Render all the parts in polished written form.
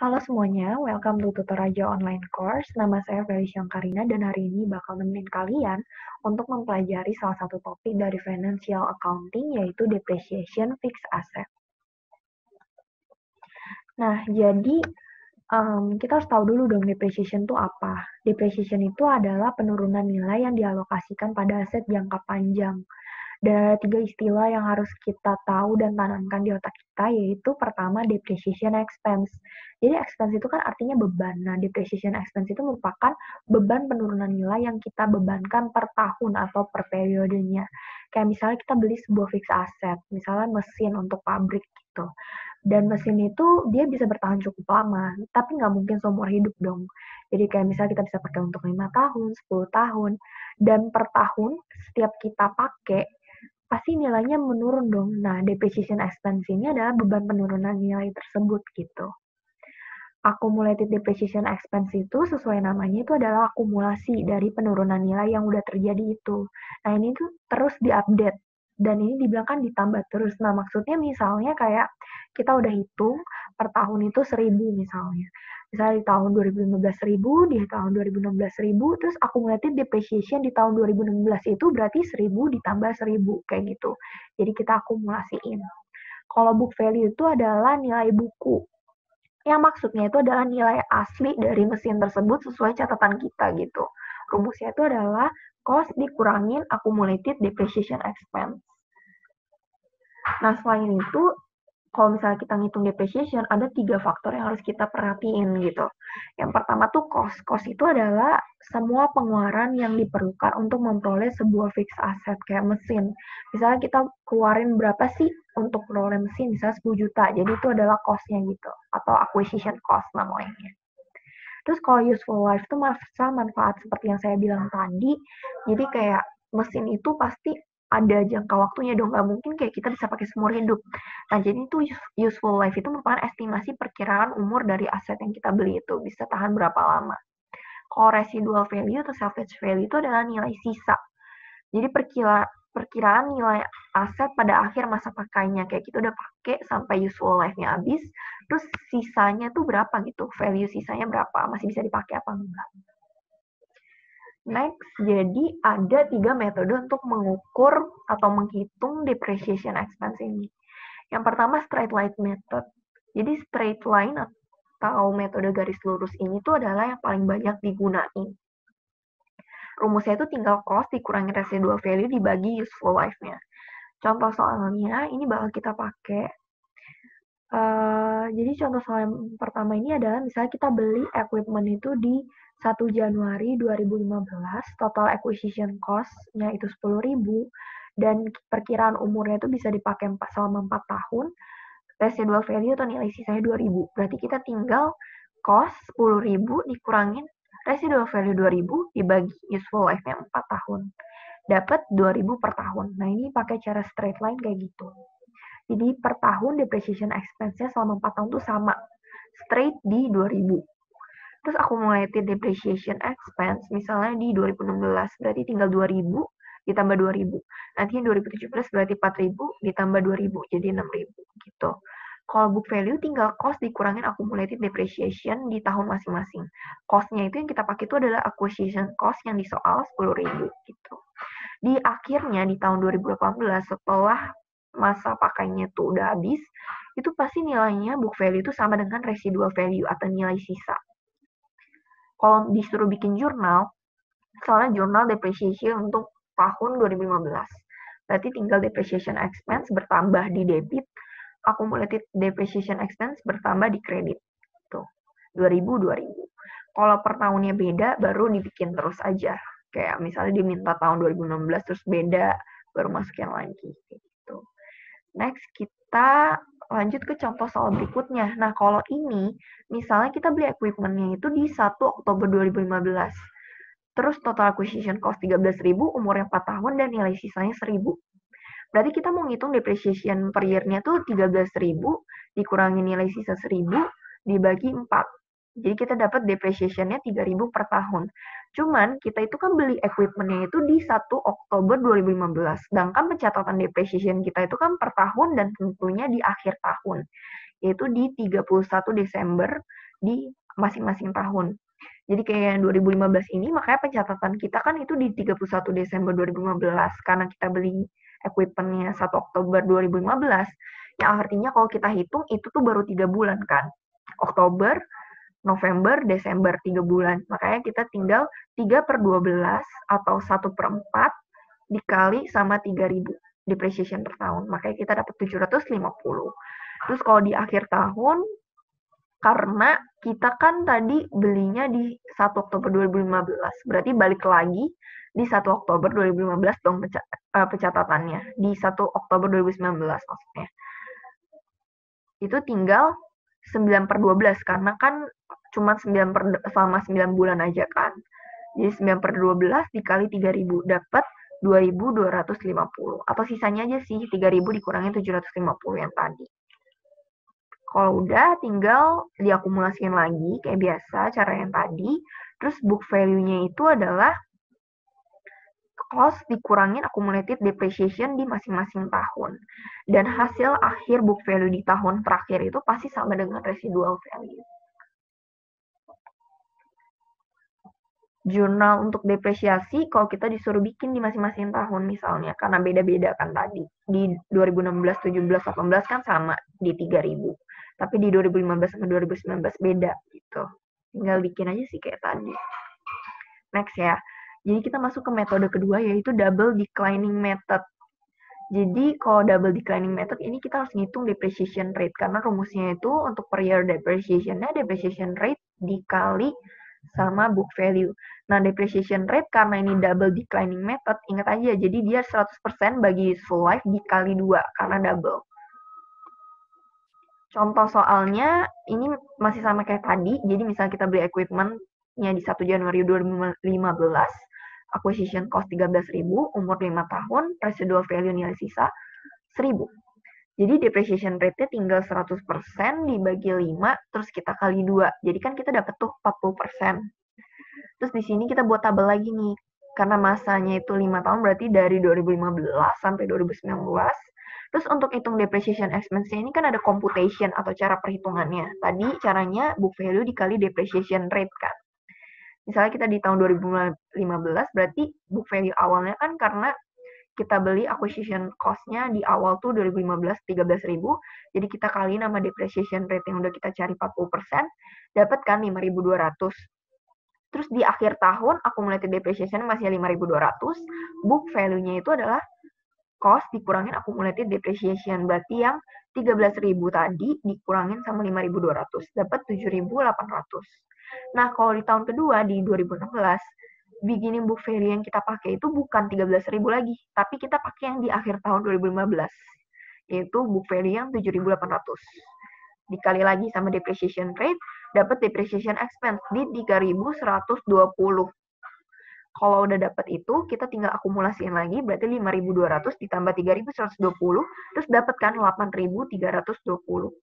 Halo semuanya, welcome to Tutor Raja Online Course. Nama saya Felicia Karina dan hari ini bakal nemenin kalian untuk mempelajari salah satu topik dari Financial Accounting yaitu Depreciation Fixed Asset. Nah, jadi kita harus tahu dulu dong depreciation itu apa. Depreciation itu adalah penurunan nilai yang dialokasikan pada aset jangka panjang. Dan ada 3 istilah yang harus kita tahu dan tanamkan di otak kita, yaitu pertama depreciation expense. Jadi expense itu kan artinya beban. Nah, depreciation expense itu merupakan beban penurunan nilai yang kita bebankan per tahun atau per periodenya. Kayak misalnya kita beli sebuah fixed asset, misalnya mesin untuk pabrik gitu. Dan mesin itu dia bisa bertahan cukup lama, tapi nggak mungkin seumur hidup dong. Jadi kayak misalnya kita bisa pakai untuk 5 tahun, 10 tahun, dan per tahun setiap kita pakai, pasti nilainya menurun dong. Nah, depreciation expense ini adalah beban penurunan nilai tersebut gitu. Accumulated depreciation expense itu sesuai namanya itu adalah akumulasi dari penurunan nilai yang udah terjadi itu. Nah, ini tuh terus diupdate dan ini dibilang kan ditambah terus. Nah, maksudnya misalnya kayak kita udah hitung per tahun itu 1.000 misalnya. Misalnya di tahun 2015 1.000, di tahun 2016 1.000, terus accumulated depreciation di tahun 2016 itu berarti 1.000 ditambah 1.000 kayak gitu. Jadi kita akumulasiin. Kalau book value itu adalah nilai buku. Yang maksudnya itu adalah nilai asli dari mesin tersebut sesuai catatan kita gitu. Rumusnya itu adalah cost dikurangin accumulated depreciation expense. Nah, selain itu, kalau misalnya kita ngitung depreciation, ada 3 faktor yang harus kita perhatiin gitu. Yang pertama tuh cost. Cost itu adalah semua pengeluaran yang diperlukan untuk memperoleh sebuah fixed asset kayak mesin. Misalnya kita keluarin berapa sih untuk peroleh mesin, misalnya 10 juta. Jadi itu adalah cost-nya gitu, atau acquisition cost namanya. Terus kalau useful life itu manfaat seperti yang saya bilang tadi. Jadi kayak mesin itu pasti ada jangka waktunya dong, nggak mungkin kayak kita bisa pakai seumur hidup. Nah, jadi itu useful life itu merupakan estimasi perkiraan umur dari aset yang kita beli itu, bisa tahan berapa lama. Kalau residual value atau salvage value itu adalah nilai sisa. Jadi perkiraan nilai aset pada akhir masa pakainya, kayak kita udah pakai sampai useful life-nya habis, terus sisanya tuh berapa gitu, value sisanya berapa, masih bisa dipakai apa enggak. Next, jadi ada 3 metode untuk mengukur atau menghitung depreciation expense ini. Yang pertama straight line method. Jadi straight line atau metode garis lurus ini tuh adalah yang paling banyak digunain. Rumusnya itu tinggal cost dikurangi residual value dibagi useful life-nya. Contoh soalnya ini bakal kita pakai. Jadi contoh soal yang pertama ini adalah misalnya kita beli equipment itu di 1 Januari 2015, total acquisition cost-nya itu 10.000 dan perkiraan umurnya itu bisa dipakai selama 4 tahun. Residual value atau nilai sisanya 2.000. Berarti kita tinggal cost 10.000 dikurangin residual value 2.000 dibagi useful life-nya 4 tahun. Dapat 2.000 per tahun. Nah, ini pakai cara straight line kayak gitu. Jadi per tahun depreciation expense-nya selama 4 tahun itu sama. Straight di 2.000. Terus accumulated depreciation expense misalnya di 2016 berarti tinggal 2.000 ditambah 2.000. Nanti 2017 berarti 4.000 ditambah 2.000 jadi 6.000 gitu. Kalau book value tinggal cost dikurangin accumulated depreciation di tahun masing-masing. Cost-nya itu yang kita pakai itu adalah acquisition cost yang di soal 10.000 gitu. Di akhirnya di tahun 2018 setelah masa pakainya tuh udah habis, itu pasti nilainya book value itu sama dengan residual value atau nilai sisa. Kalau disuruh bikin jurnal, misalnya jurnal depreciation untuk tahun 2015. Berarti tinggal depreciation expense bertambah di debit, accumulated depreciation expense bertambah di kredit. Tuh, 2000, 2000. Kalau per tahunnya beda, baru dibikin terus aja. Kayak misalnya diminta tahun 2016 terus beda, baru masukin lagi. Gitu. Next, kita lanjut ke contoh soal berikutnya. Nah, kalau ini, misalnya kita beli equipment-nya itu di 1 Oktober 2015. Terus total acquisition cost 13.000, umurnya 4 tahun, dan nilai sisanya 1.000. Berarti kita mau ngitung depreciation per year-nya tuh 13.000, dikurangi nilai sisa 1.000, dibagi 4. Jadi kita dapat depreciation-nya 3.000 per tahun. Cuman kita itu kan beli equipment-nya itu di 1 Oktober 2015. Sedangkan pencatatan depreciation kita itu kan per tahun dan tentunya di akhir tahun. yaitu di 31 Desember di masing-masing tahun. Jadi kayak yang 2015 ini, makanya pencatatan kita kan itu di 31 Desember 2015, karena kita beli equipment-nya 1 Oktober 2015, yang artinya kalau kita hitung, itu tuh baru 3 bulan kan. Oktober, November, Desember, 3 bulan. Makanya kita tinggal 3/12 atau 1/4 dikali sama 3.000 depreciation per tahun. Makanya kita dapat 750. Terus kalau di akhir tahun, karena kita kan tadi belinya di 1 Oktober 2015, berarti balik lagi di 1 Oktober 2015 dong pencatatannya, di 1 Oktober 2019 maksudnya. Itu tinggal 9/12, karena kan cuma selama 9 bulan aja kan. Jadi 9/12 dikali 3.000, dapat 2.250. Atau sisanya aja sih, 3.000 dikurangin 750 yang tadi. Kalau udah, tinggal diakumulasikan lagi kayak biasa cara yang tadi. Terus book value-nya itu adalah cost dikurangin accumulated depreciation di masing-masing tahun. Dan hasil akhir book value di tahun terakhir itu pasti sama dengan residual value. Jurnal untuk depresiasi kalau kita disuruh bikin di masing-masing tahun misalnya, karena beda-beda kan tadi. Di 2016, 17, 18 kan sama di 3.000. Tapi di 2015 sama 2019 beda gitu. Tinggal bikin aja sih kayak tadi. Next ya. Jadi kita masuk ke metode kedua, yaitu double declining method. Jadi kalau double declining method ini kita harus ngitung depreciation rate, karena rumusnya itu untuk per year depreciation-nya depreciation rate dikali sama book value. Nah, depreciation rate karena ini double declining method, ingat aja, jadi dia 100% bagi useful life dikali 2, karena double. Contoh soalnya, ini masih sama kayak tadi, jadi misalnya kita beli equipment-nya di 1 Januari 2015, acquisition cost 13.000, umur 5 tahun, residual value nilai sisa 1.000. Jadi depreciation rate-nya tinggal 100% dibagi 5, terus kita kali 2. Jadi kan kita dapat tuh 40%. Terus di sini kita buat tabel lagi nih. Karena masanya itu 5 tahun, berarti dari 2015 sampai 2019. Terus untuk hitung depreciation expense-nya ini kan ada computation atau cara perhitungannya. Tadi caranya book value dikali depreciation rate kan. Misalnya kita di tahun 2015, berarti book value awalnya kan karena kita beli acquisition cost-nya di awal tuh 2015 13.000, jadi kita kali nama depreciation rate yang udah kita cari 40%, dapat kan 5.200. Terus di akhir tahun accumulated depreciation masih 5.200, book value-nya itu adalah cost dikurangin accumulated depreciation, berarti yang 13.000 tadi dikurangin sama 5.200, dapat 7.800. Nah, kalau di tahun kedua di 2016, beginning book value yang kita pakai itu bukan 13.000 lagi, tapi kita pakai yang di akhir tahun 2015, yaitu book value yang 7.800. Dikali lagi sama depreciation rate, dapat depreciation expense di 3.120. Kalau udah dapat itu, kita tinggal akumulasiin lagi, berarti 5.200 ditambah 3.120, terus dapat kan 8.320.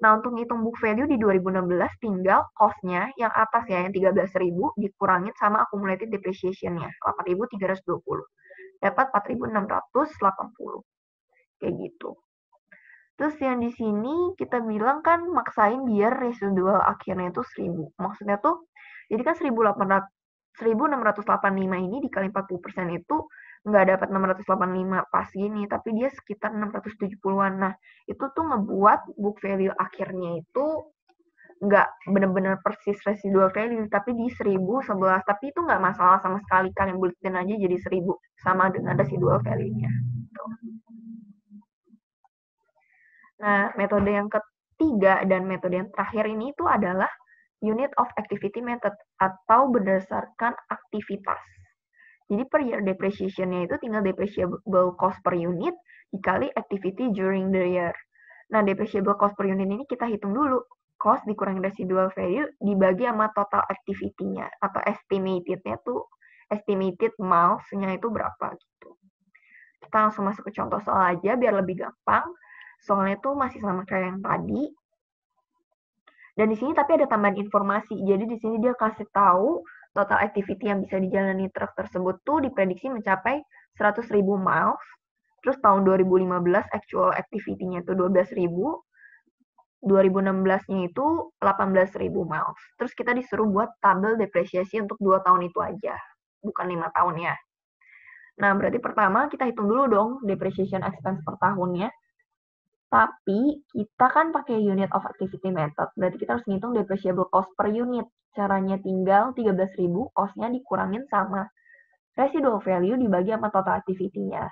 Nah, untuk ngitung book value di 2016, tinggal cost-nya yang atas ya, yang 13.000, dikurangin sama accumulated depreciation-nya, 8.320. Dapat 4.680. Kayak gitu. Terus yang di sini kita bilang kan maksain biar residual akhirnya itu 1.000. Maksudnya tuh, jadi kan 1.685 ini dikali 40% itu nggak dapat 685 pas gini, tapi dia sekitar 670-an. Nah, itu tuh ngebuat book value akhirnya itu nggak benar-benar persis residual value, tapi di 1.011. Tapi itu nggak masalah sama sekali, kalian buletin aja jadi 1.000, sama dengan residual value-nya. Gitu. Nah, metode yang ketiga dan metode yang terakhir ini itu adalah unit of activity method atau berdasarkan aktivitas. Jadi per year depreciation-nya itu tinggal depreciable cost per unit dikali activity during the year. Nah, depreciable cost per unit ini kita hitung dulu. Cost dikurangi residual value dibagi sama total activity-nya atau estimated-nya tuh, estimated miles-nya itu berapa gitu. Kita langsung masuk ke contoh soal aja biar lebih gampang. Soalnya itu masih sama kayak yang tadi. Dan di sini tapi ada tambahan informasi. Jadi di sini dia kasih tahu total activity yang bisa dijalani truk tersebut tuh diprediksi mencapai 100.000 miles. Terus tahun 2015 actual activity-nya itu 12.000. 2016-nya itu 18.000 miles. Terus kita disuruh buat tabel depresiasi untuk 2 tahun itu aja, bukan 5 tahun ya. Nah, berarti pertama kita hitung dulu dong depreciation expense per tahunnya. Tapi kita kan pakai unit of activity method, berarti kita harus ngitung depreciable cost per unit. Caranya tinggal 13.000, cost-nya dikurangin sama residual value dibagi sama total activity-nya.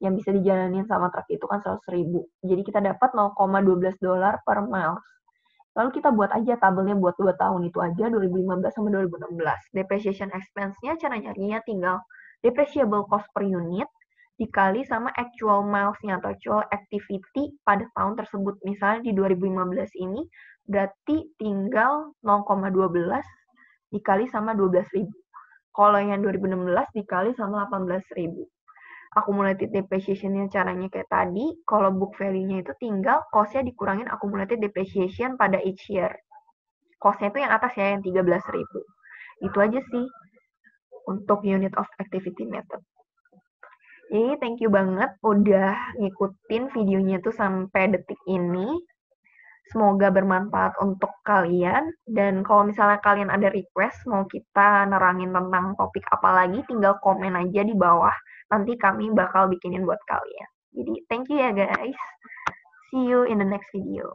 Yang bisa dijalanin sama truk itu kan 100.000. Jadi kita dapat $0,12 per miles. Lalu kita buat aja tabelnya buat 2 tahun itu aja, 2015 sama 2016. Depreciation expense-nya cara nyarinya tinggal depreciable cost per unit dikali sama actual miles-nya atau actual activity pada tahun tersebut. Misalnya di 2015 ini berarti tinggal 0,12 dikali sama 12.000. Kalau yang 2016 dikali sama 18.000. Accumulated depreciation-nya caranya kayak tadi, kalau book value-nya itu tinggal cost-nya dikurangin accumulated depreciation pada each year. Cost-nya itu yang atas ya, yang 13.000. Itu aja sih untuk unit of activity method. Jadi thank you banget udah ngikutin videonya tuh sampai detik ini. Semoga bermanfaat untuk kalian. Dan kalau misalnya kalian ada request mau kita nerangin tentang topik apa lagi, tinggal komen aja di bawah. Nanti kami bakal bikinin buat kalian. Jadi thank you ya guys. See you in the next video.